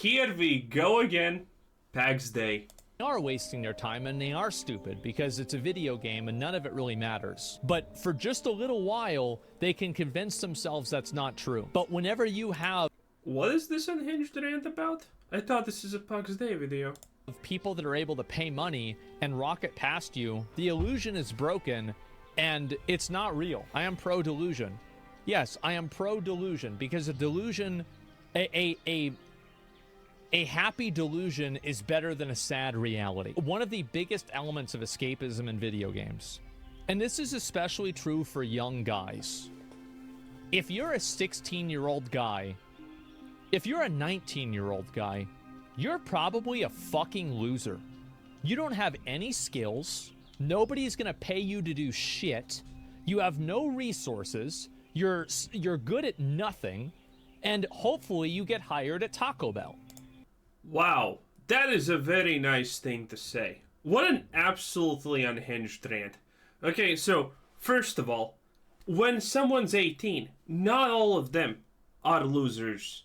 Here we go again. Pax Dei. They are wasting their time and they are stupid because it's a video game and none of it really matters. But for just a little while, they can convince themselves that's not true. But whenever you have What is this unhinged rant about? I thought this is a Pax Dei video. people that are able to pay money and rocket past you, the illusion is broken and it's not real. I am pro delusion. Yes, I am pro delusion because a delusion, a happy delusion is better than a sad reality. One of the biggest elements of escapism in video games, and this is especially true for young guys. If you're a 16-year-old guy, if you're a 19-year-old guy, you're probably a fucking loser. You don't have any skills. Nobody's gonna pay you to do shit. You have no resources. You're good at nothing. And hopefully you get hired at Taco Bell. Wow, that is a very nice thing to say. What an absolutely unhinged rant. Okay, so, first of all, when someone's 18, not all of them are losers.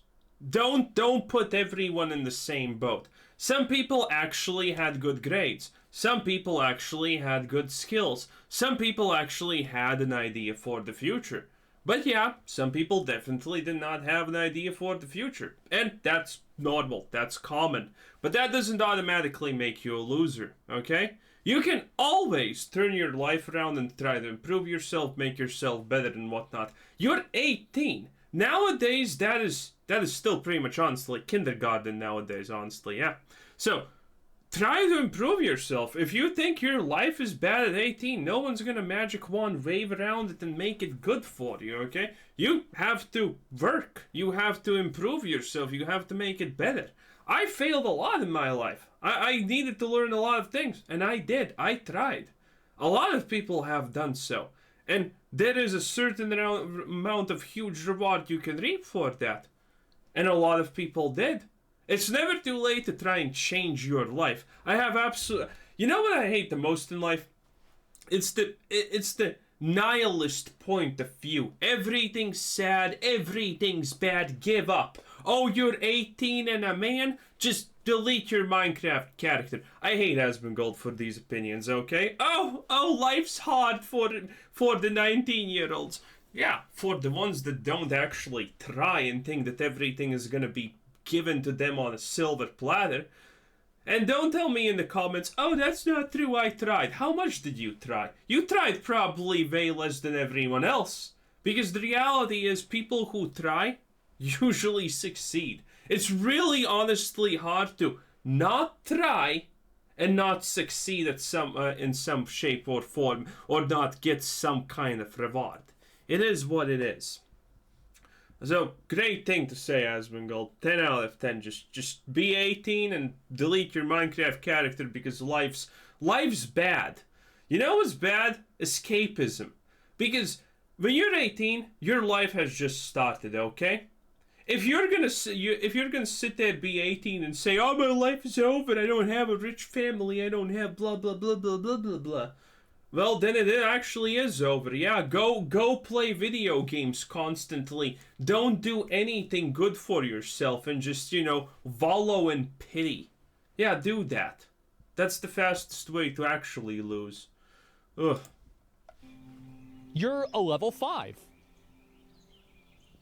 Don't put everyone in the same boat. Some people actually had good grades. Some people actually had good skills. Some people actually had an idea for the future. But yeah, some people definitely did not have an idea for the future. And that's normal, that's common. But that doesn't automatically make you a loser, okay? You can always turn your life around and try to improve yourself, make yourself better and whatnot. You're 18. Nowadays, that is still pretty much honestly kindergarten nowadays, honestly, yeah. So, try to improve yourself. If you think your life is bad at 18, no one's gonna magic wand wave around it and make it good for you, okay? You have to work. You have to improve yourself. You have to make it better. I failed a lot in my life. I needed to learn a lot of things, and I did. I tried. A lot of people have done so. And there is a certain amount of huge reward you can reap for that. And a lot of people did. It's never too late to try and change your life. I have absolute... You know what I hate the most in life? It's the nihilist point of view. Everything's sad, everything's bad, give up. Oh, you're 18 and a man? Just delete your Minecraft character. I hate asmongold for these opinions, okay? Oh, life's hard for the 19-year-olds. Yeah, for the ones that don't actually try and think that everything is gonna be given to them on a silver platter. And don't tell me in the comments, oh, that's not true, I tried. How much did you try? You tried probably way less than everyone else. Because the reality is people who try usually succeed. It's really honestly hard to not try and not succeed at in some shape or form or not get some kind of reward. It is what it is. So, great thing to say, asmongold. 10 out of 10. Just be 18 and delete your Minecraft character because life's bad. You know what's bad? Escapism. Because when you're 18, your life has just started, okay? If you're gonna sit there, be 18 and say, oh, my life is over, I don't have a rich family, I don't have blah, blah, blah, blah, blah, blah, blah. Well, then it actually is over. Yeah, go play video games constantly. Don't do anything good for yourself and just, wallow in pity. Yeah, do that. That's the fastest way to actually lose. Ugh. You're a level 5.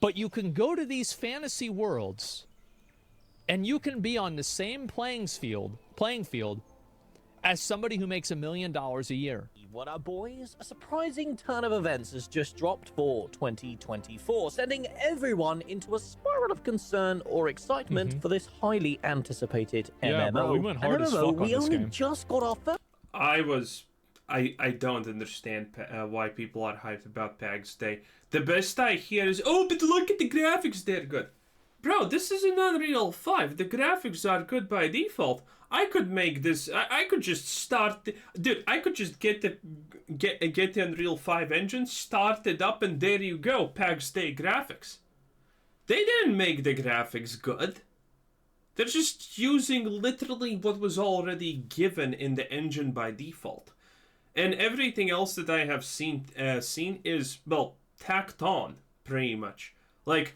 But you can go to these fantasy worlds and you can be on the same playing field as somebody who makes $1 million a year. What up, boys? A surprising turn of events has just dropped for 2024, sending everyone into a spiral of concern or excitement for this highly anticipated MMO. Yeah, bro, we went hard as fuck on we this only game. just got our first... I don't understand why people are hyped about Pax Dei. The best I hear is, oh, but look at the graphics, they're good. Bro, this is an Unreal 5. The graphics are good by default. I could make this. I could just start. Dude, I could just get the Unreal 5 engine, start it up, and there you go. Pax Dei graphics. They didn't make the graphics good. They're just using literally what was already given in the engine by default, and everything else that I have seen is, well, tacked on pretty much. Like,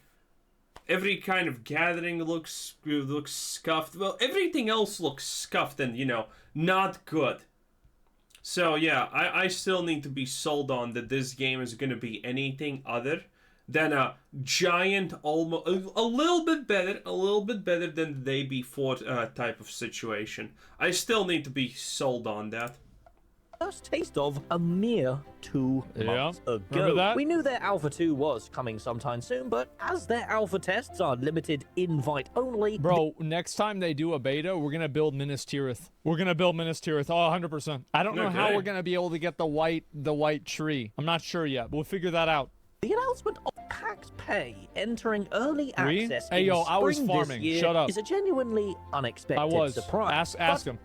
every kind of gathering looks scuffed. Well, everything else looks scuffed and, not good. So yeah, I still need to be sold on that this game is going to be anything other than a giant, almost a little bit better than the day before type of situation. I still need to be sold on that. First taste of a mere 2 months ago. Remember that? We knew their Alpha 2 was coming sometime soon, but as their Alpha tests are limited invite only... Bro, next time they do a beta, we're gonna build Minas Tirith. We're gonna build Minas Tirith. Oh, 100%. I don't know how we're gonna be able to get the white tree. I'm not sure yet. We'll figure that out. The announcement of Pax Pay entering early access Hey, yo, I was farming. this year Shut up. is a genuinely unexpected I was. surprise. Ask him.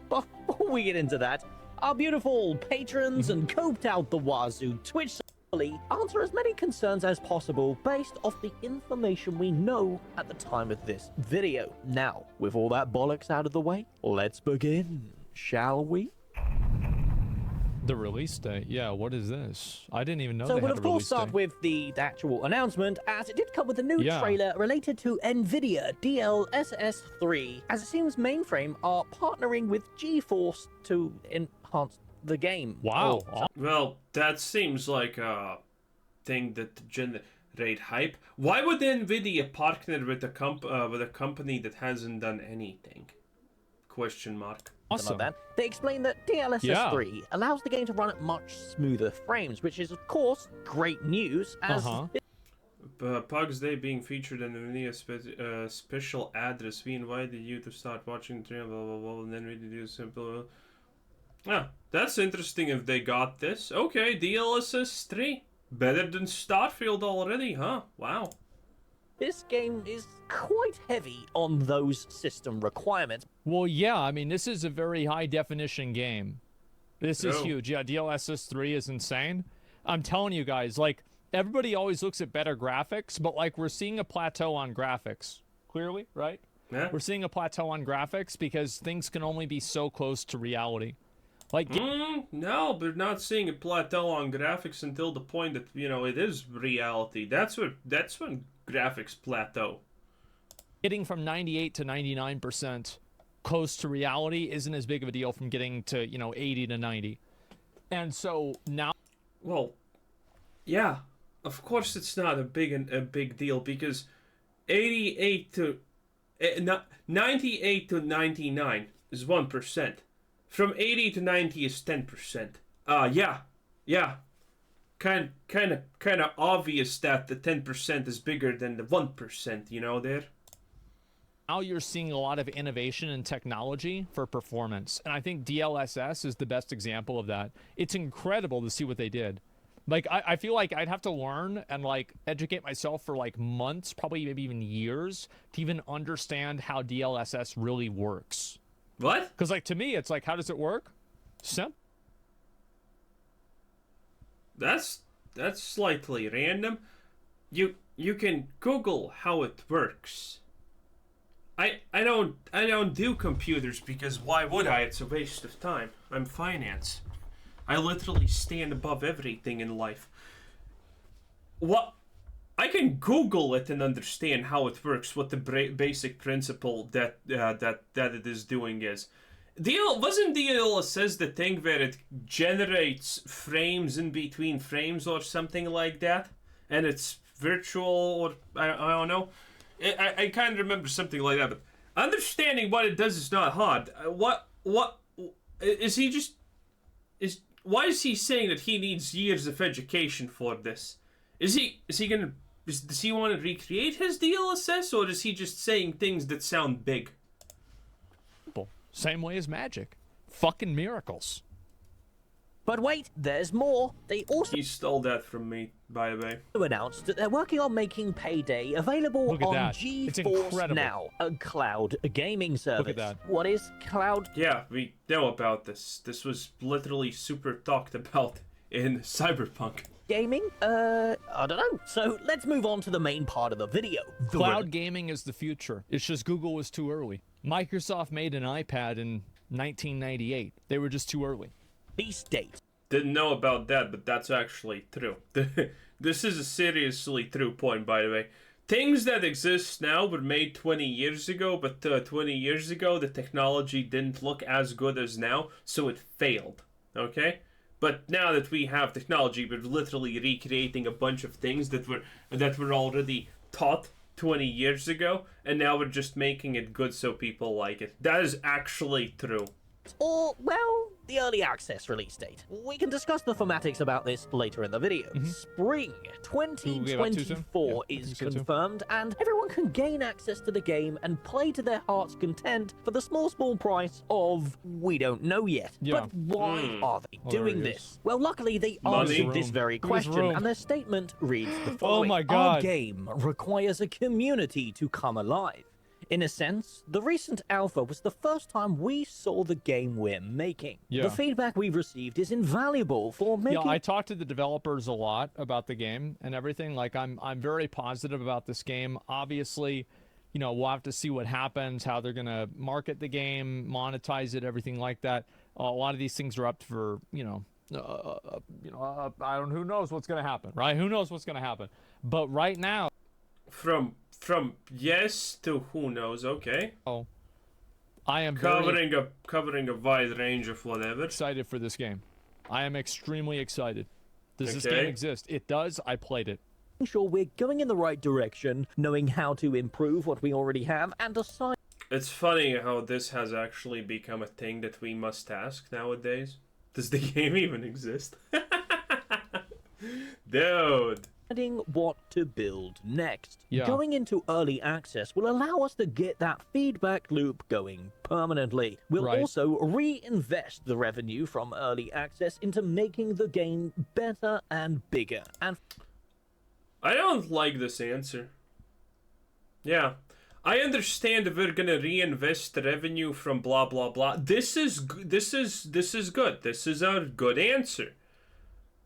Before we get into that, our beautiful patrons and coped out the wazoo Twitch answer as many concerns as possible based off the information we know at the time of this video. Now, with all that bollocks out of the way, let's begin, shall we? The release date. Yeah, what is this? I didn't even know So they we'll had of a course release start date. with the actual announcement, as it did come with a new Yeah. trailer related to NVIDIA DLSS 3, as it seems Mainframe are partnering with GeForce to enhance the game. Wow. Well, that seems like a thing that generate hype. Why would Nvidia partner with a company that hasn't done anything? Question mark. Awesome. Like that. They explain that DLSS 3 allows the game to run at much smoother frames, which is of course great news, as Pax Dei being featured in the NVIDIA special address. We invited you to start watching the blah blah blah, and then we do simple. That's interesting if they got this. Okay, DLSS 3. Better than Starfield already, huh? Wow. this game is quite heavy on those system requirements. Well, yeah, I mean, this is a very high definition game. This is Oh. huge. Yeah, DLSS 3 is insane. I'm telling you guys, like, everybody always looks at better graphics, but, like, we're seeing a plateau on graphics. Clearly, right? Yeah. We're seeing a plateau on graphics because things can only be so close to reality. Like, No, they're not seeing a plateau on graphics until the point that, it is reality. That's when graphics plateau. getting from 98 to 99% close to reality isn't as big of a deal from getting to, 80 to 90. And so now... Well, yeah, of course it's not a big deal because 98 to 98 to 99 is 1%. From 80 to 90 is 10%. Yeah. Kind of obvious that the 10% is bigger than the 1%, there. Now you're seeing a lot of innovation and technology for performance. And I think DLSS is the best example of that. It's incredible to see what they did. Like, I feel like I'd have to learn and, like, educate myself for, like, months, probably maybe even years, to even understand how DLSS really works. What? Because, like, to me, it's like, how does it work? Simple. That's slightly random. You can Google how it works. I don't do computers because why would I? It's a waste of time. I'm finance. I literally stand above everything in life. What? I can Google it and understand how it works, what the basic principle that it is doing is. Wasn't DLSS the thing where it generates frames in between frames or something like that? And it's virtual or I don't know. I kind of remember something like that, but understanding what it does is not hard. What is he just is? Why is he saying that he needs years of education for this? Does he want to recreate his DLSS, or is he just saying things that sound big? Same way as magic. Fucking miracles. But wait, there's more. They also He stole that from me, by the way. announced that they're working on making Payday available Look at on that. It's GeForce incredible. Now, a cloud gaming service. that. What is cloud Yeah, we know about this. This was literally super talked about in Cyberpunk. gaming? I don't know. So let's move on to the main part of the video. The Cloud gaming is the future. It's just Google was too early. Microsoft made an iPad in 1998. They were just too early. release date. Didn't know about that, but that's actually true. This is a seriously true point, by the way. things that exist now were made 20 years ago, but 20 years ago the technology didn't look as good as now, so it failed. Okay? But now that we have technology, we're literally recreating a bunch of things that were already taught 20 years ago, and now we're just making it good so people like it. That is actually true. Or, well, the early access release date. We can discuss the thematics about this later in the video. Spring 2024 is confirmed, and everyone can gain access to the game and play to their heart's content for the small price of we don't know yet. But why are they doing this? Well, luckily they answered this very question, and their statement reads the following. Oh my God. Our game requires a community to come alive. In a sense, the recent alpha was the first time we saw the game we're making. The feedback we've received is invaluable for making... Yeah, I talked to the developers a lot about the game and everything. Like, I'm very positive about this game. Obviously, you know, we'll have to see what happens, how they're going to market the game, monetize it, everything like that. A lot of these things are up for, I don't. Who knows what's going to happen, right? Who knows what's going to happen? But right now, From yes to who knows, okay. I am covering a wide range of whatever. Excited for this game. I am extremely excited. Does this game exist? It does. I played it. Sure we're going in the right direction, knowing how to improve what we already have, and decide... It's funny how this has actually become a thing that we must ask nowadays. Does the game even exist? Dude. What to build next. Yeah. Going into early access will allow us to get that feedback loop going permanently. We'll also reinvest the revenue from early access into making the game better and bigger. And I don't like this answer. Yeah. I understand if we're gonna reinvest the revenue from blah blah blah. This is good. This is a good answer.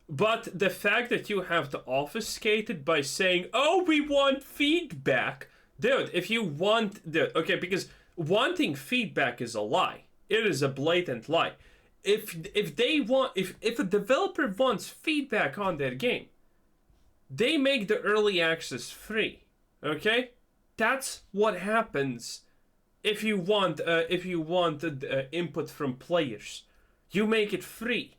But the fact that you have to obfuscate it by saying, "Oh, we want feedback," dude. If you want okay, because wanting feedback is a lie. It is a blatant lie. If a developer wants feedback on their game, they make the early access free. Okay, that's what happens. If you want input from players, you make it free.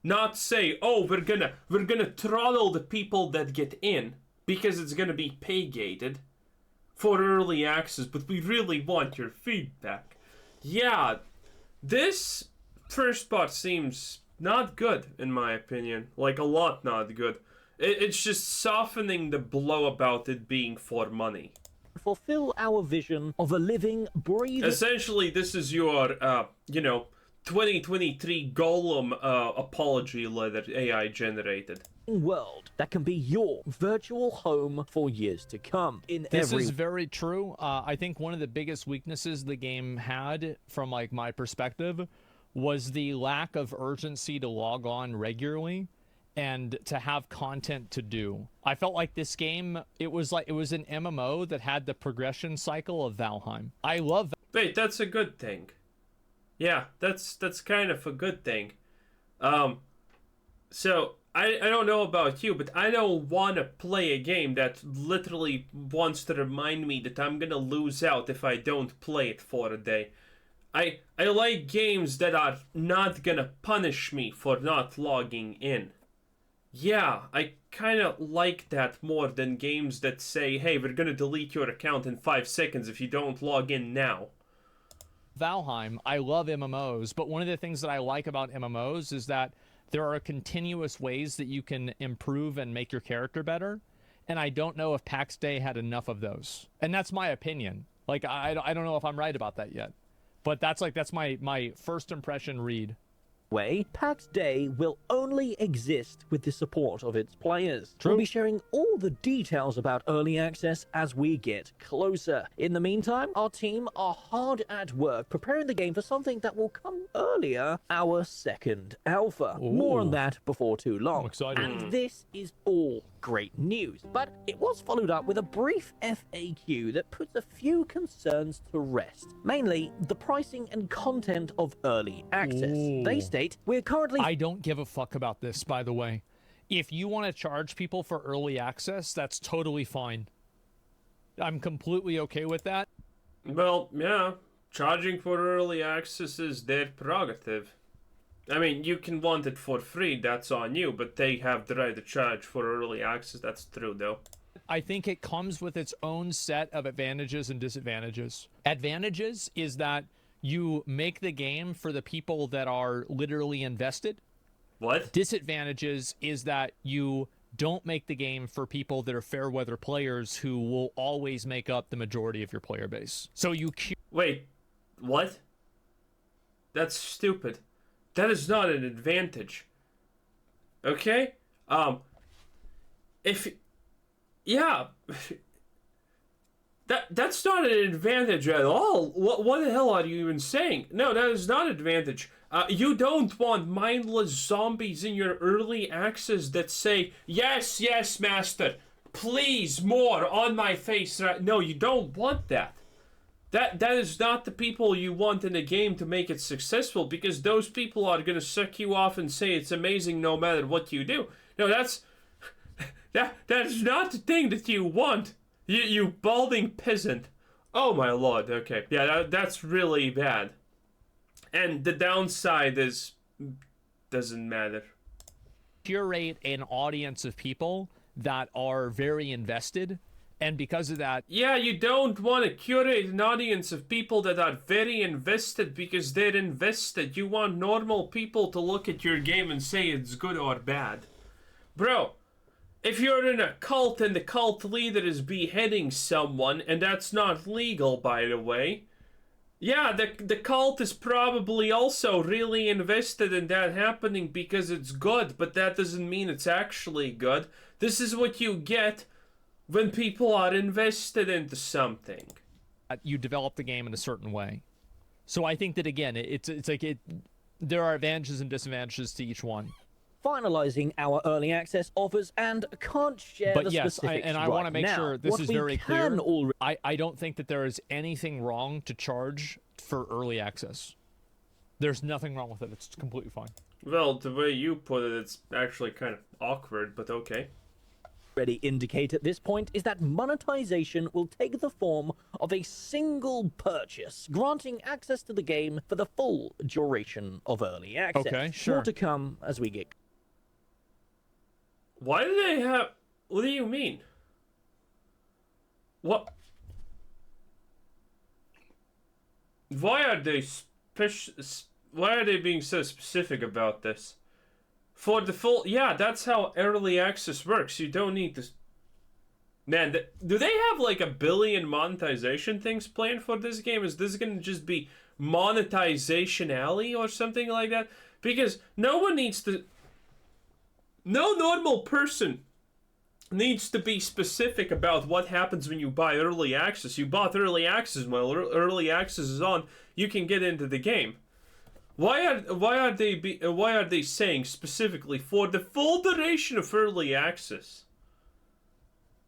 Not say, oh, we're gonna throttle the people that get in because it's gonna be pay gated for early access, but we really want your feedback. Yeah, this first part seems not good in my opinion, like a lot not good. It's just softening the blow about it being for money. Fulfill our vision of a living, breathing... Essentially, this is your, 2023 Golem apology letter AI generated. World that can be your virtual home for years to come. This is very true. I think one of the biggest weaknesses the game had, from like my perspective, was the lack of urgency to log on regularly and to have content to do. I felt like this game, it was an MMO that had the progression cycle of Valheim. I love... Wait, that's a good thing. Yeah, that's kind of a good thing. So I don't know about you, but I don't want to play a game that literally wants to remind me that I'm gonna lose out if I don't play it for a day. I like games that are not gonna punish me for not logging in. Yeah, I kind of like that more than games that say, hey, we're gonna delete your account in 5 seconds if you don't log in now. Valheim, I love MMOs, but one of the things that I like about MMOs is that there are continuous ways that you can improve and make your character better, and I don't know if Pax Dei had enough of those. And that's my opinion. Like, I don't know if I'm right about that yet, but that's my first impression read. Pax Dei will only exist with the support of its players. True. We'll be sharing all the details about early access as we get closer. In the meantime, our team are hard at work preparing the game for something that will come earlier, our second alpha. Ooh. More on that before too long. I'm excited. And this is all great news, but it was followed up with a brief FAQ that puts a few concerns to rest. Mainly, the pricing and content of early access. Ooh. They state, we're currently... I don't give a fuck about this, by the way. If you want to charge people for early access, that's totally fine. I'm completely okay with that. Well, yeah, charging for early access is their prerogative. I mean, you can want it for free, that's on you, but they have the right to charge for early access, that's true though. I think it comes with its own set of advantages and disadvantages. Advantages is that you make the game for the people that are literally invested. What? Disadvantages is that you don't make the game for people that are fair weather players who will always make up the majority of your player base. So you Wait, what? That's stupid. That is not an advantage. Okay? Yeah. That's not an advantage at all. What the hell are you even saying? No, that is not an advantage. You don't want mindless zombies in your early access that say, yes, yes, master, please, more on my face. No, you don't want that. That is not the people you want in a game to make it successful, because those people are going to suck you off and say it's amazing no matter what you do. No, that is not the thing that you want. You balding peasant. Oh my lord, okay. Yeah, that's really bad. And the downside is, doesn't matter. curate an audience of people that are very invested, and because of that... Yeah, you don't want to curate an audience of people that are very invested because they're invested. You want normal people to look at your game and say it's good or bad. Bro, if you're in a cult and the cult leader is beheading someone, and that's not legal, by the way, yeah, the cult is probably also really invested in that happening because it's good, but that doesn't mean it's actually good. This is what you get when people are invested into something. You develop the game in a certain way. So I think that, again, it's like there are advantages and disadvantages to each one. Finalizing our early access offers, and can't share but the yes, specifics and I right want to make now. sure this What is we very clear. can already I don't think that there is anything wrong to charge for early access. There's nothing wrong with it. It's completely fine. Well, the way you put it, it's actually kind of awkward, but okay. indicate at this point is that monetization will take the form of a single purchase, granting access to the game for the full duration of early access. Okay, sure. More to come as we get... Why do they have... What do you mean? What? Why are they Why are they being so specific about this? For the full... Yeah, that's how early access works. You don't need to... Man, do they have like 1 billion monetization things planned for this game? Is this gonna just be monetization alley or something like that? Because no one needs to... No normal person needs to be specific about what happens when you buy early access. You bought early access. While early access is on, you can get into the game. Why are they saying specifically for the full duration of early access?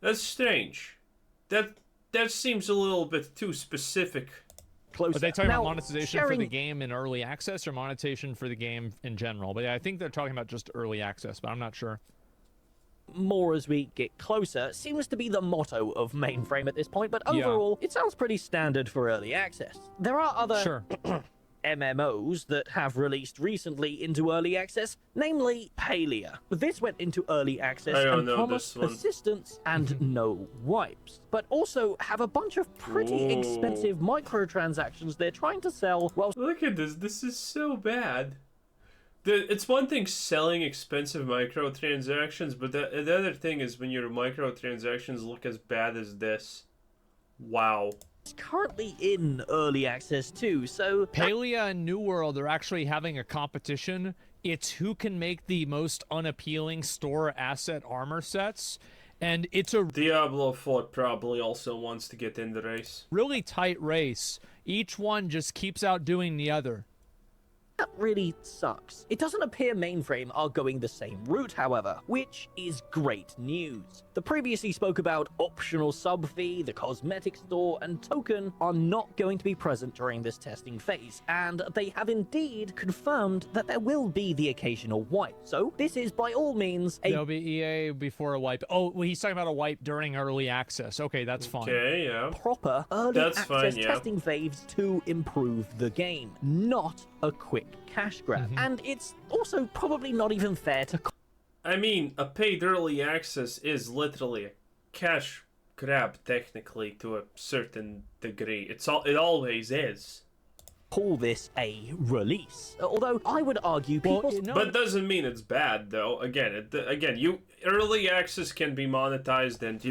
That's strange. That seems a little bit too specific. Closer. Are they talking Now, about monetization sharing... for the game in early access or monetization for the game in general? But yeah, I think they're talking about just early access, but I'm not sure. More as we get closer seems to be the motto of Mainframe at this point, but overall, it sounds pretty standard for early access. There are other Sure. MMOs that have released recently into early access, namely Palia. This went into early access and promised persistence and no wipes, but also have a bunch of pretty expensive microtransactions they're trying to sell. Well, look at this. This is so bad. It's one thing selling expensive microtransactions, but the other thing is when your microtransactions look as bad as this. Wow. It's currently in early access too, so... Palia and New World are actually having a competition. It's who can make the most unappealing store asset armor sets, and it's a... Diablo 4 probably also wants to get in the race. Really tight race. Each one just keeps outdoing the other. That really sucks. It doesn't appear Mainframe are going the same route, however, which is great news. The The previously spoke about optional sub fee, the cosmetic store, and token are not going to be present during this testing phase, and they have indeed confirmed that there will be the occasional wipe. So this is by all means a There'll be EA before a wipe. Oh, well, he's talking about a wipe during early access. Okay, that's fine. Okay, yeah. proper early That's access fine, yeah. testing phase to improve the game, not a quick cash grab. And it's also probably not even fair to I mean, a paid early access is literally a cash grab, technically, to a certain degree. It always is. call this a release. Although I would argue people But doesn't mean it's bad, though. Again, early access can be monetized, and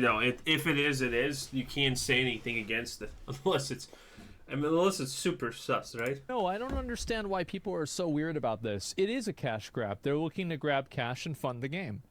if it is, it is. You can't say anything against it unless it's super sus, right? No, I don't understand why people are so weird about this. It is a cash grab. They're looking to grab cash and fund the game.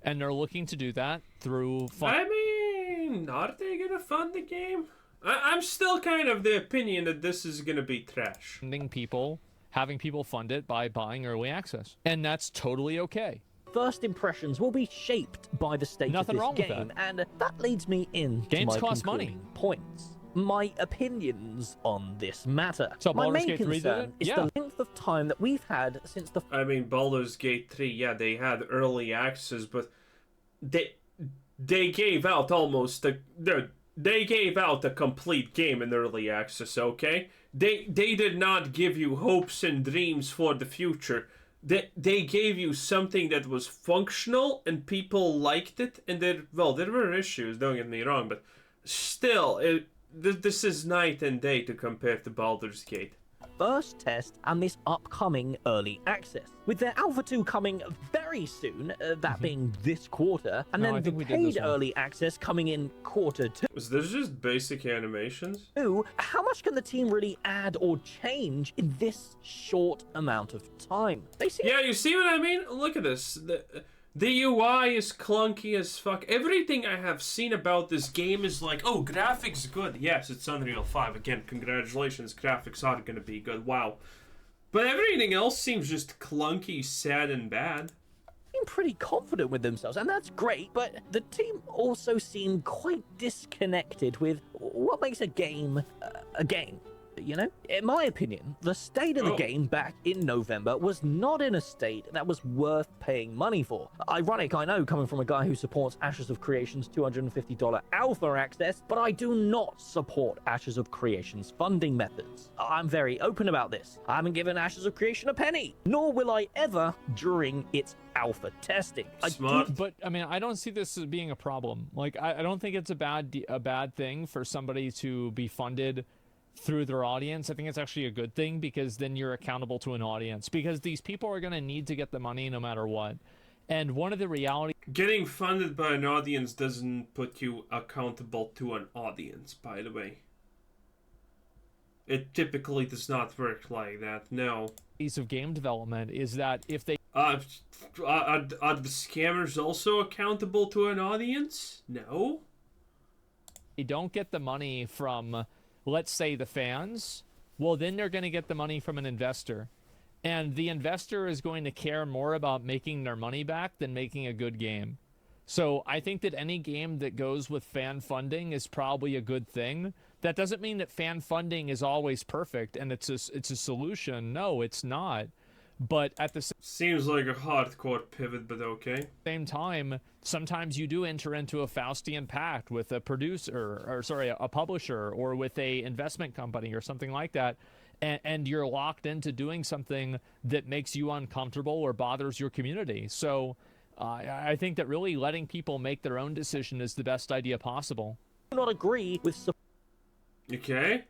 And they're looking to do that through I mean, are they gonna fund the game? I'm still kind of the opinion that this is gonna be trash. funding people, having people fund it by buying early access. And that's totally okay. first impressions will be shaped by the state Nothing of wrong this with game, and that leads me into Games my cost money. concluding points. My opinions on this matter. So My Baldur's main Gate 3 did concern it? is Yeah. the length of time that we've had since the I mean, Baldur's Gate 3, yeah, they had early access, but they gave out they gave out a complete game in early access, okay? They did not give you hopes and dreams for the future. They gave you something that was functional and people liked it, and there were issues, don't get me wrong, but still, this is night and day to compare to Baldur's Gate. first test and this upcoming early access, with their Alpha 2 coming very soon, that being this quarter, and No, I then the think we did paid this one. early access coming in quarter Was this just basic animations? 2. How much can the team really add or change in this short amount of time? They seem Yeah, you see what I mean? Look at this. The UI is clunky as fuck. Everything I have seen about this game is like, oh, graphics good. Yes, it's Unreal 5. Again, congratulations, graphics are gonna be good. Wow. But everything else seems just clunky, sad, and bad. pretty confident with themselves, and that's great, but the team also seem quite disconnected with what makes a game a game. You know, in my opinion, the state of the game back in November was not in a state that was worth paying money for. Ironic, I know, coming from a guy who supports Ashes of Creation's $250 alpha access, but I do not support Ashes of Creation's funding methods. I'm very open about this. I haven't given Ashes of Creation a penny, nor will I ever during its alpha testing. Smart. But I mean, I don't see this as being a problem. Like, I don't think it's a bad thing for somebody to be funded through their audience. I think it's actually a good thing, because then you're accountable to an audience, because these people are going to need to get the money no matter what. And one of the realities, Getting funded by an audience doesn't put you accountable to an audience, by the way. It typically does not work like that, no. of game development is that if they Are the scammers also accountable to an audience? No. don't get the money from, let's say, the fans, well, then they're going to get the money from an investor. And the investor is going to care more about making their money back than making a good game. So I think that any game that goes with fan funding is probably a good thing. That doesn't mean that fan funding is always perfect and it's a solution. No, it's not. But at the Seems like a hardcore pivot, but okay. same time, sometimes you do enter into a Faustian pact with a a publisher, or with a investment company or something like that, and you're locked into doing something that makes you uncomfortable or bothers your community. So I think that really letting people make their own decision is the best idea possible. do not agree with Okay.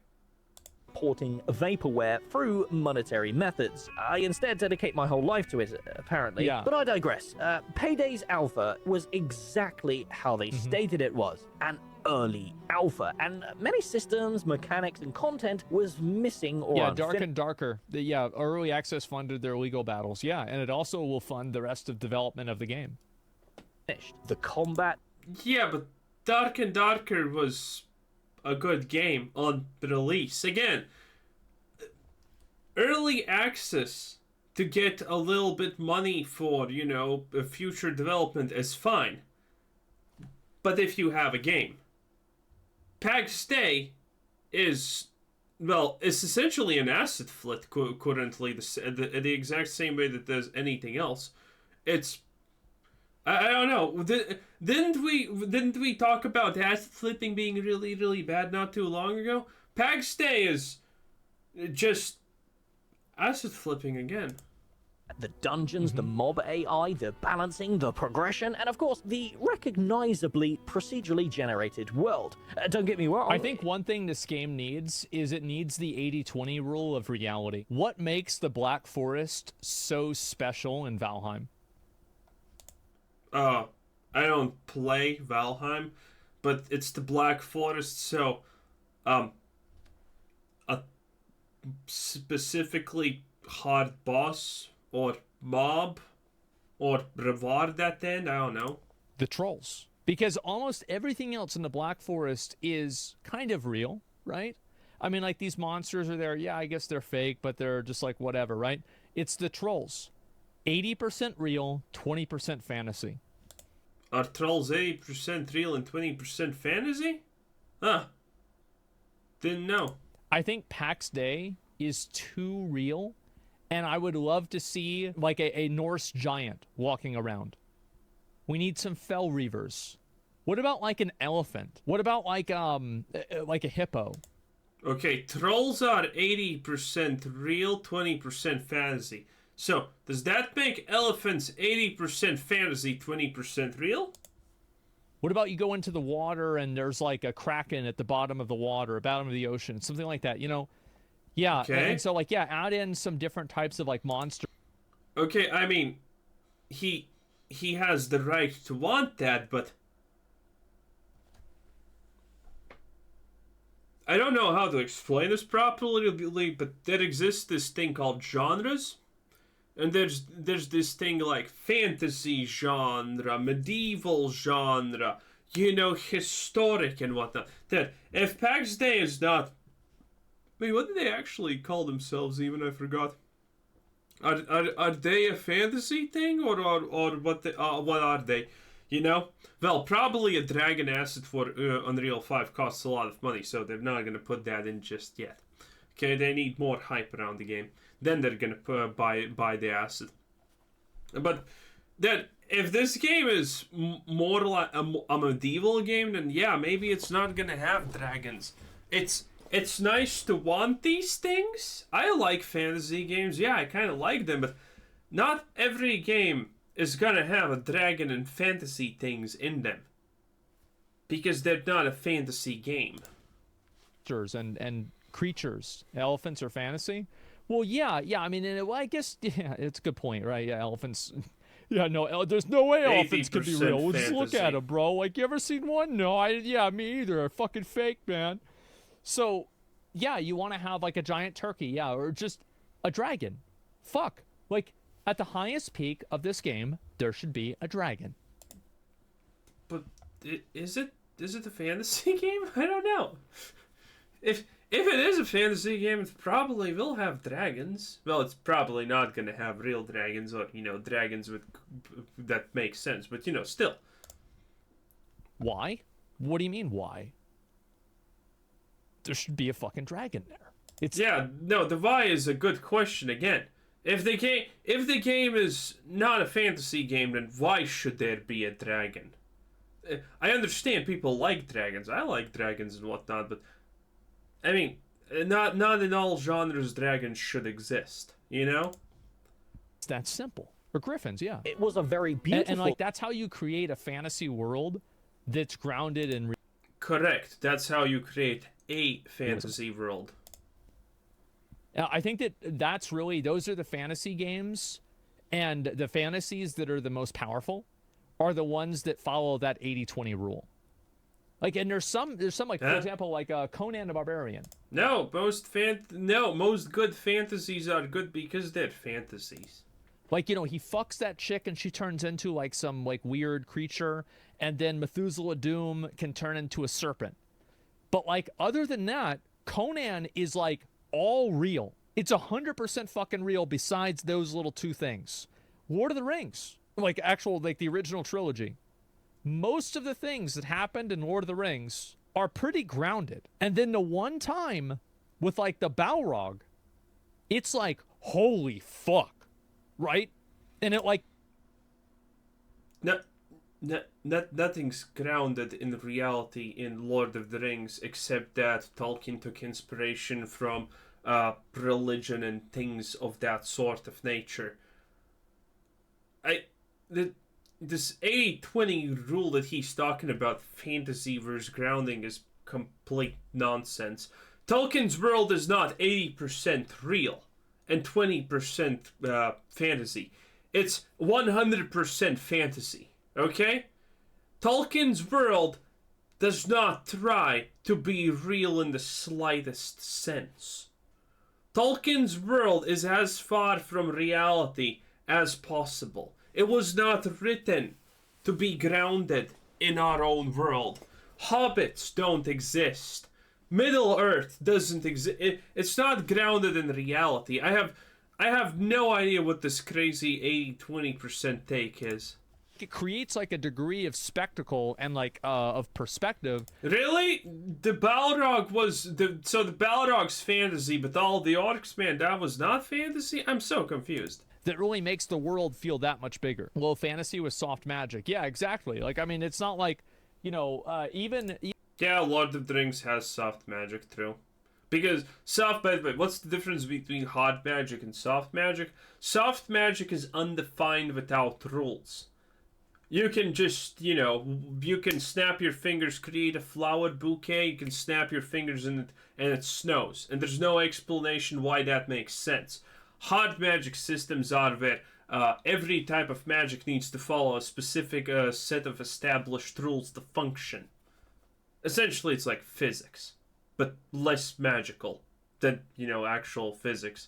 supporting vaporware through monetary methods. I instead dedicate my whole life to it, apparently. Yeah. But I digress. Payday's alpha was exactly how they stated it was, an early alpha, and many systems, mechanics, and content was missing or Yeah, Dark and Darker. Early access funded their legal battles. Yeah, and it also will fund the rest of development of the game. unfinished. The combat Yeah, but Dark and Darker was a good game on release. Again, early access to get a little bit money for, a future development is fine. but if you have a game. Pax Dei is, well, it's essentially an asset flip currently, the exact same way that there's anything else. It's, I don't know. Didn't we talk about asset flipping being really, really bad not too long ago? Pax Dei is just asset flipping again. The dungeons, the mob AI, the balancing, the progression, and of course, the recognizably procedurally generated world. Don't get me wrong. I think one thing this game needs is it needs the 80-20 rule of reality. What makes the Black Forest so special in Valheim? I don't play Valheim, but it's the Black Forest, so, a specifically hard boss or mob or reward at the end, I don't know. The trolls. Because almost everything else in the Black Forest is kind of real, right? I mean, like, these monsters are there. Yeah, I guess they're fake, but they're just like whatever, right? It's the trolls. 80% real, 20% fantasy. Are trolls 80% real and 20% fantasy? Huh. Didn't know. I think Pax Dei is too real, and I would love to see like a Norse giant walking around. We need some fell reavers. What about like an elephant? What about like a hippo? Okay, trolls are 80% real, 20% fantasy. So, does that make elephants 80% fantasy, 20% real? What about you go into the water and there's like a kraken at the bottom of the water, bottom of the ocean, something like that, you know? Yeah, okay. And so like, yeah, add in some different types of like monsters. Okay, I mean, he has the right to want that, but I don't know how to explain this properly, but there exists this thing called genres. And there's this thing like fantasy genre, medieval genre, you know, historic and whatnot. That if Pax Dei is not, wait, what do they actually call themselves? Even I forgot. Are they a fantasy thing or what are they? You know, well, probably a dragon asset for Unreal 5 costs a lot of money, so they're not gonna put that in just yet. Okay, they need more hype around the game. Then they're gonna buy the asset. But then, if this game is more like a medieval game, then yeah, maybe it's not gonna have dragons. It's nice to want these things. I like fantasy games. Yeah, I kind of like them, but not every game is gonna have a dragon and fantasy things in them. Because they're not a fantasy game. And creatures. Elephants are fantasy? Well, yeah. I mean, I guess, yeah, it's a good point, right? Yeah, elephants. Yeah, no, there's no way elephants can be real. We'll just look at them, bro. Like, you ever seen one? No, yeah, me either. They're fucking fake, man. So, yeah, you want to have like a giant turkey, yeah, or just a dragon. Fuck. Like, at the highest peak of this game, there should be a dragon. But is it a fantasy game? I don't know. If it is a fantasy game, it probably will have dragons. Well, it's probably not going to have real dragons or, you know, dragons that make sense. But, you know, still. Why? What do you mean, why? There should be a fucking dragon there. Yeah, no, the why is a good question again. If the game is not a fantasy game, then why should there be a dragon? I understand people like dragons. I like dragons and whatnot, but I mean, not in all genres dragons should exist, you know? It's that simple. Or griffins, yeah. It was a very beautiful... And like, that's how you create a fantasy world that's grounded in... Correct. That's how you create a fantasy world. I think that's really... Those are the fantasy games, and the fantasies that are the most powerful are the ones that follow that 80-20 rule. Like, and there's some like, for example, like Conan the Barbarian. No, most good fantasies are good because they're fantasies. Like, you know, he fucks that chick and she turns into like some like weird creature, and then Methuselah Doom can turn into a serpent. But like, other than that, Conan is like all real. It's 100% fucking real besides those little two things. Lord of the Rings, like actual, like the original trilogy. most of the things that happened in Lord of the Rings are pretty grounded. And then the one time with like the Balrog, it's like, holy fuck, right? And it like... Nothing's grounded in reality in Lord of the Rings except that Tolkien took inspiration from religion and things of that sort of nature. This 80-20 rule that he's talking about, fantasy versus grounding, is complete nonsense. Tolkien's world is not 80% real and 20% fantasy. It's 100% fantasy, okay? Tolkien's world does not try to be real in the slightest sense. Tolkien's world is as far from reality as possible. It was not written to be grounded in our own world. Hobbits don't exist. Middle-earth doesn't exist. It's not grounded in reality. I have no idea what this crazy 80-20% take is. It creates like a degree of spectacle and like of perspective. Really? The Balrog so the Balrog's fantasy, but all the orcs, man, that was not fantasy? I'm so confused. That really makes the world feel that much bigger. Low fantasy with soft magic. Yeah, exactly. Like, I mean, it's not like, you know, even... Yeah, Lord of the Rings has soft magic, true. Because what's the difference between hard magic and soft magic? Soft magic is undefined without rules. You can just, you know, you can snap your fingers, create a flower bouquet, you can snap your fingers and it snows. And there's no explanation why that makes sense. Hard magic systems are where every type of magic needs to follow a specific set of established rules to function. Essentially, it's like physics, but less magical than, you know, actual physics.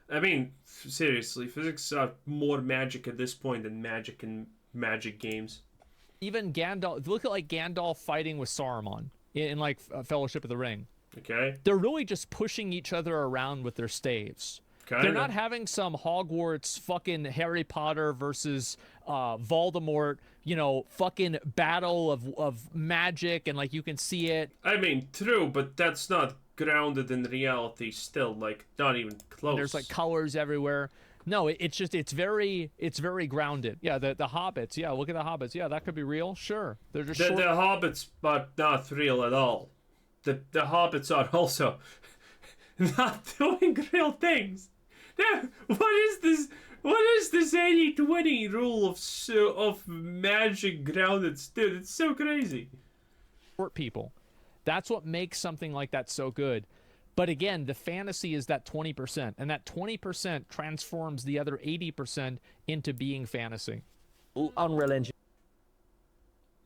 I mean, seriously, physics are more magic at this point than magic in magic games. Even Gandalf, look at like Gandalf fighting with Saruman in like Fellowship of the Ring. Okay. They're really just pushing each other around with their staves. They're not having some Hogwarts fucking Harry Potter versus Voldemort, you know, fucking battle of magic and like you can see it. I mean, true, but that's not grounded in reality still, like not even close. And there's like colors everywhere. No, it's very grounded. Yeah, the Hobbits. Yeah, look at the Hobbits. Yeah, that could be real. Sure. They're just the Hobbits, but not real at all. The Hobbits are also not doing real things. Now, what is this? What is this 80-20 rule of magic grounded? Dude, it's so crazy. People. That's what makes something like that so good. But again, the fantasy is that 20%, and that 20% transforms the other 80% into being fantasy. Unreal Engine.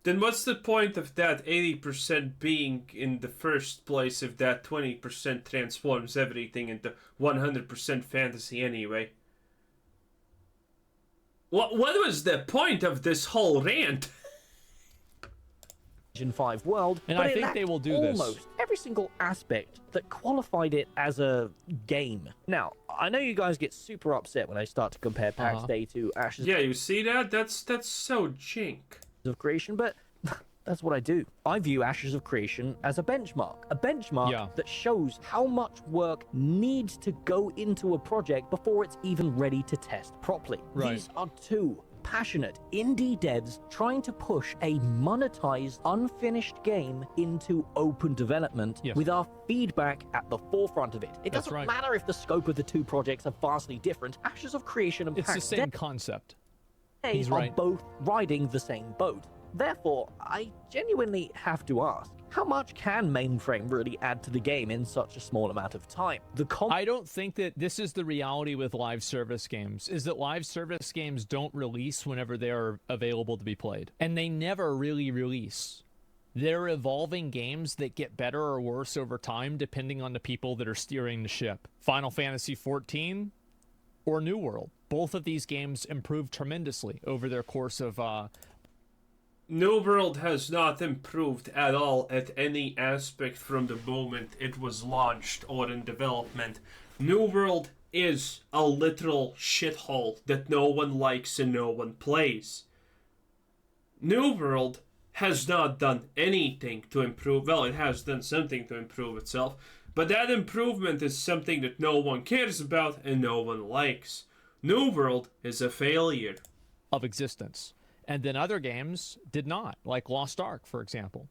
Then what's the point of that 80% being in the first place if that 20% transforms everything into 100% fantasy anyway? What was the point of this whole rant? 5 world, and but I think they will do almost every single aspect that qualified it as a game. Now, I know you guys get super upset when I start to compare Pax Dei to Ashes. Yeah, you see that? That's so jink. Of Creation, but that's what I do. I view Ashes of Creation as a benchmark that shows how much work needs to go into a project before it's even ready to test properly. Right. These are two passionate indie devs trying to push a monetized, unfinished game into open development with our feedback at the forefront of it. It doesn't matter if the scope of the two projects are vastly different. Ashes of Creation and Pax Dei, it's the same concept. He's right. Are both riding the same boat. Therefore, I genuinely have to ask, how much can mainframe really add to the game in such a small amount of time? I don't think that this is the reality with live service games, is that live service games don't release whenever they are available to be played. And they never really release. They're evolving games that get better or worse over time depending on the people that are steering the ship. Final Fantasy XIV or New World. Both of these games improved tremendously over their course of... New World has not improved at all at any aspect from the moment it was launched or in development. New World is a literal shithole that no one likes and no one plays. New World has not done anything to improve. Well, it has done something to improve itself, but that improvement is something that no one cares about and no one likes. New World is a failure of existence. And then other games did not, like Lost Ark, for example.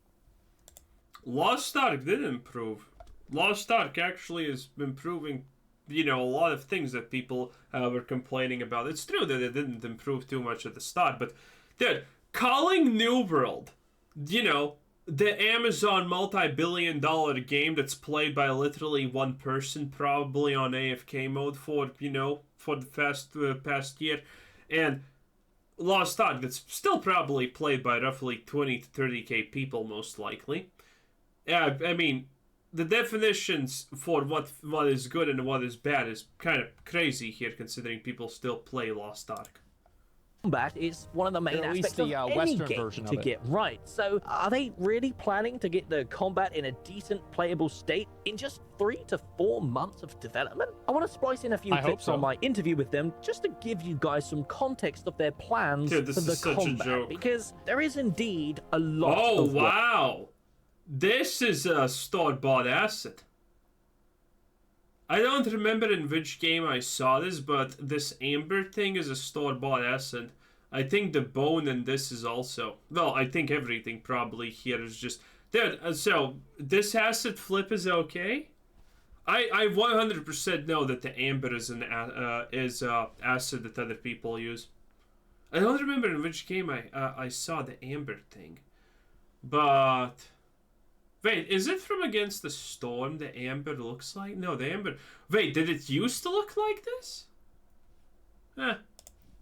Lost Ark did improve. Lost Ark actually is improving, a lot of things that people were complaining about. It's true that it didn't improve too much at the start, but dude, calling New World, the Amazon multi-billion-dollar game that's played by literally one person, probably on AFK mode for the past year, and Lost Ark that's still probably played by roughly 20 to 30k people, most likely. Yeah, I mean, the definitions for what is good and what is bad is kind of crazy here, considering people still play Lost Ark. Combat is one of the main aspects of any Western game version to of it. get right. So are they really planning to get the combat in a decent playable state in just 3 to 4 months of development? I want to splice in a few I hope clips so. on my interview with them just to give you guys some context of their plans Dude, this for the is such a combat, joke. because there is indeed a lot Oh, of work. wow. This is a store-bought asset. I don't remember in which game I saw this, but this amber thing is a store-bought asset. I think the bone in this is also... Well, I think everything probably here is just... Dude, so this asset flip is okay? I 100% know that the amber is an asset that other people use. I don't remember in which game I saw the amber thing. But... Wait, is it from Against the Storm the amber looks like? No, the amber... Wait, did it used to look like this?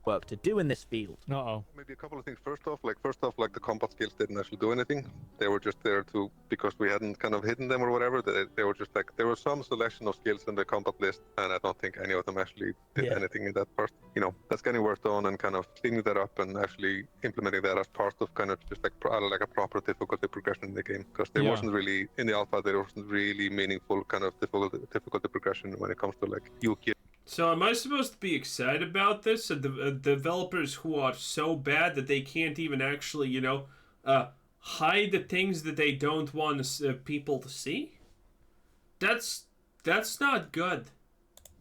Work to do in this field. Uh-oh. Maybe a couple of things. First off, the combat skills didn't actually do anything. They were just there because we hadn't kind of hidden them or whatever. They were just like, there was some selection of skills in the combat list, and I don't think any of them actually did anything in that part. That's getting worked on and kind of cleaning that up and actually implementing that as part of kind of just like a proper difficulty progression in the game. Because there wasn't really, in the alpha, there wasn't really meaningful kind of difficulty progression when it comes to like you get. So am I supposed to be excited about this? Developers who are so bad that they can't even actually, hide the things that they don't want people to see? That's not good.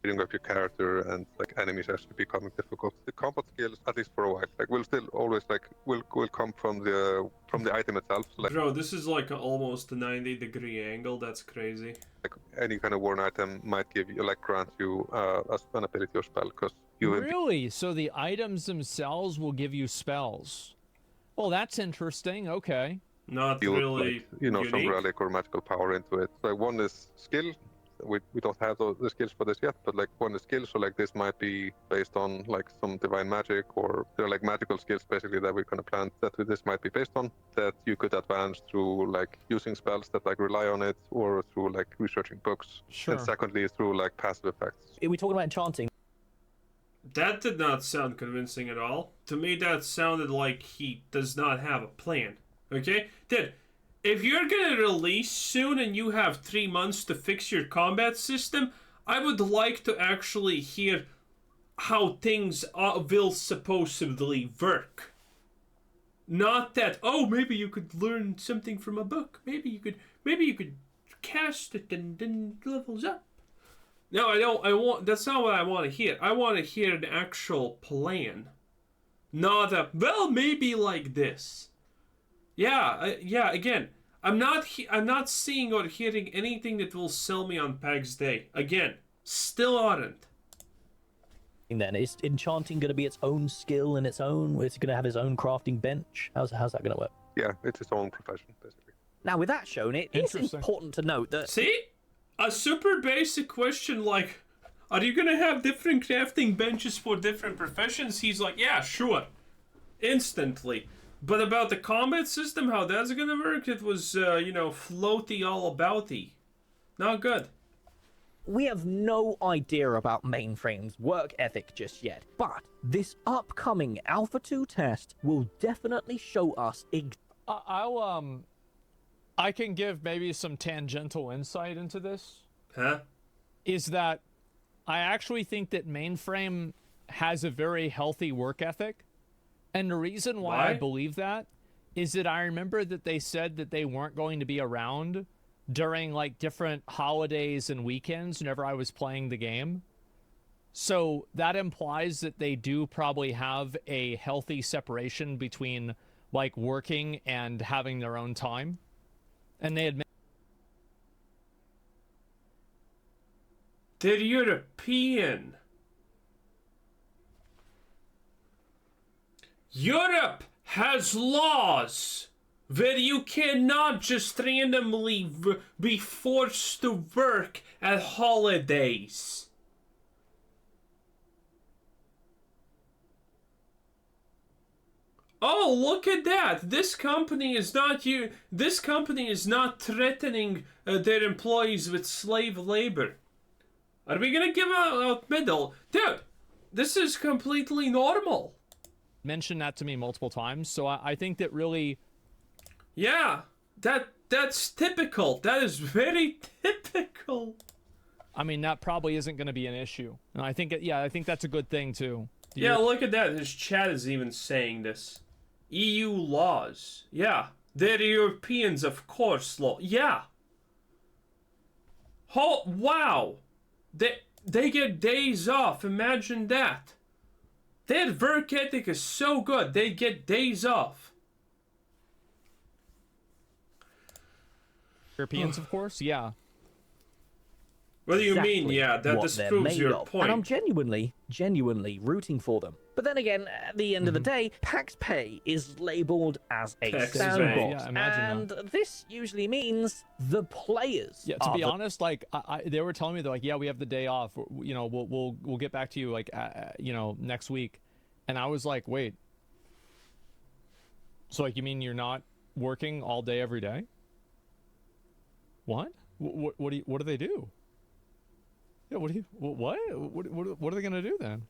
Building up your character and like enemies actually becoming difficult. The combat skills, at least for a while, like will still always like will come from the item itself. So, like, Bro, this is like almost a 90-degree angle. That's crazy. like any kind of worn item might give you grant you an ability or spell because you Really? So the items themselves will give you spells. Well, that's interesting. Okay. Not build really some unique. relic or magical power into it. So one is skill. We don't have the skills for this yet, but like one is skill, so like this might be based on like some divine magic, or they're like magical skills basically that we're gonna plan that this might be based on, that you could advance through like using spells that like rely on it, or through like researching books. Sure. And secondly, through like passive effects. Are we talking about enchanting? That did not sound convincing at all. To me, that sounded like he does not have a plan. Okay? Dude, if you're gonna release soon and you have 3 months to fix your combat system, I would like to actually hear how things will supposedly work. Not that, oh, maybe you could learn something from a book. Maybe you could cast it and then levels up. No, I don't. That's not what I want to hear. I want to hear an actual plan. Not a, well, maybe like this. Yeah, again, I'm not seeing or hearing anything that will sell me on Pax Dei. Again, still aren't. Then is enchanting going to be its own skill in its own? Is it going to have its own crafting bench? How's that going to work? Yeah, it's its own profession basically. Now, with that shown, it is Interesting. important to note that See? A super basic question like, are you gonna have different crafting benches for different professions? He's like, yeah, sure. Instantly. But about the combat system, how that's gonna work, it was, floaty all abouty. Not good. we have no idea about Mainframe's work ethic just yet, but this upcoming Alpha 2 test will definitely show us I can give maybe some tangential insight into this. Huh? Is that I actually think that Mainframe has a very healthy work ethic. And the reason why I Why? believe that is that I remember that they said that they weren't going to be around during like different holidays and weekends whenever I was playing the game. So that implies that they do probably have a healthy separation between like working and having their own time. And they admit they're European. Europe has laws where you cannot just randomly be forced to work at holidays. Oh, look at that! This company is not This company is not threatening their employees with slave labor. Are we gonna give a medal, dude? This is completely normal. mentioned that to me multiple times, so I think that really... Yeah, that's typical. That is very typical. I mean, that probably isn't going to be an issue. And I think, I think that's a good thing, too. Yeah, look at that. His chat is even saying this. EU laws. Yeah. They're Europeans, of course, law. Yeah. Oh, wow. They get days off. Imagine that. Their work ethic is so good. They get days off. Europeans, of course, yeah. What do you mean? Exactly Yeah, that what they're disproves made your of. point. And I'm genuinely rooting for them. But then again, at the end of the day, Pax Pay is labeled as a Pax Pay. sandbox, Yeah, imagine and this usually means the players. Yeah, to be honest, like they were telling me, they're like, yeah, we have the day off. You know, we'll get back to you like you know, next week. And I was like, wait. So like, you mean you're not working all day every day? What? What do they do? Yeah, what are they gonna do then?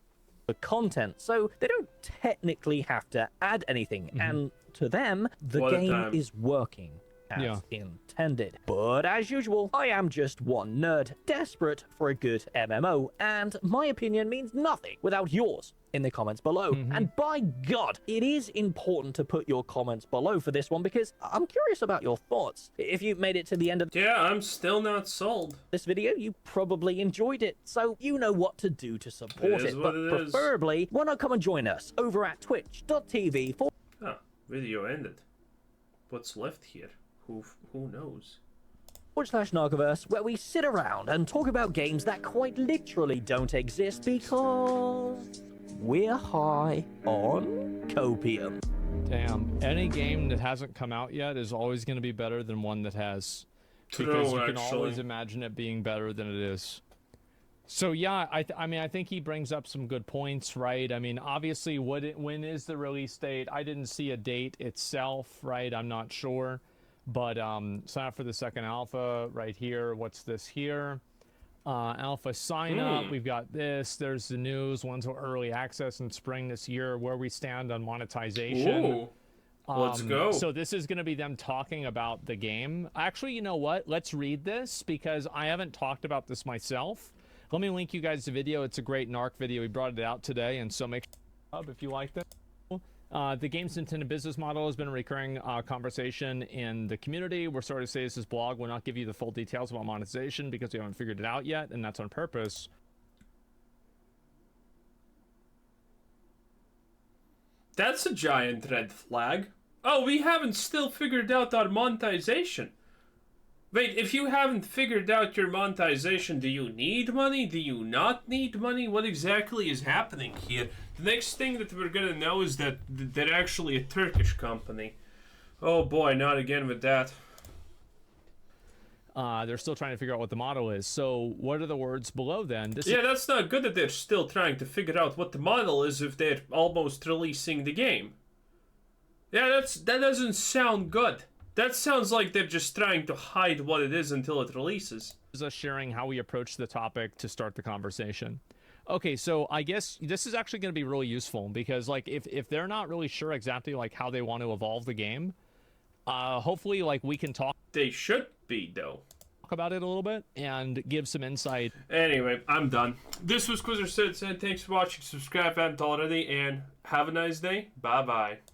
The content, so they don't technically have to add anything, and to them, the What a game time. is working as intended. But as usual, I am just one nerd, desperate for a good MMO, and my opinion means nothing without yours in the comments below. And by God, it is important to put your comments below for this one, because I'm curious about your thoughts. If you made it to the end of Yeah, I'm still not sold. this video, you probably enjoyed it, so you know what to do to support It is it. what But it is. preferably, why not come and join us over at twitch.tv Ah, video ended. What's left here? Who knows? /Narcoverse, where we sit around and talk about games that quite literally don't exist because we're high on copium. Damn, any game that hasn't come out yet is always going to be better than one that has. True, Because you can actually. always imagine it being better than it is. So yeah, I mean, I think he brings up some good points, right? I mean, obviously, when is the release date? I didn't see a date itself, right? I'm not sure. But sign up for the second alpha right here. What's this here? Alpha sign up. We've got this. There's the news. One's early access in spring this year. Where we stand on monetization. Ooh, let's go. So this is going to be them talking about the game. Actually, you know what? Let's read this because I haven't talked about this myself. Let me link you guys the video. It's a great NARC video. We brought it out today, and so make sure if you liked it. The game's intended business model has been a recurring conversation in the community. We're sorry to say this is blog. We'll not give you the full details about monetization because we haven't figured it out yet, and that's on purpose. That's a giant red flag. Oh, we haven't still figured out our monetization. Wait, if you haven't figured out your monetization, do you need money? Do you not need money? What exactly is happening here? The next thing that we're gonna know is that they're actually a Turkish company. Oh boy, not again with that. They're still trying to figure out what the model is. So what are the words below then? This Yeah, that's not good that they're still trying to figure out what the model is if they're almost releasing the game. Yeah, that doesn't sound good. That sounds like they're just trying to hide what it is until it releases. is us sharing how we approach the topic to start the conversation. Okay, so I guess this is actually going to be really useful because like if they're not really sure exactly like how they want to evolve the game, hopefully like we can talk They should be, though. about it a little bit and give some insight. Anyway, I'm done. This was Quizzer said, thanks for watching, subscribe if you haven't already, and have a nice day. Bye-bye.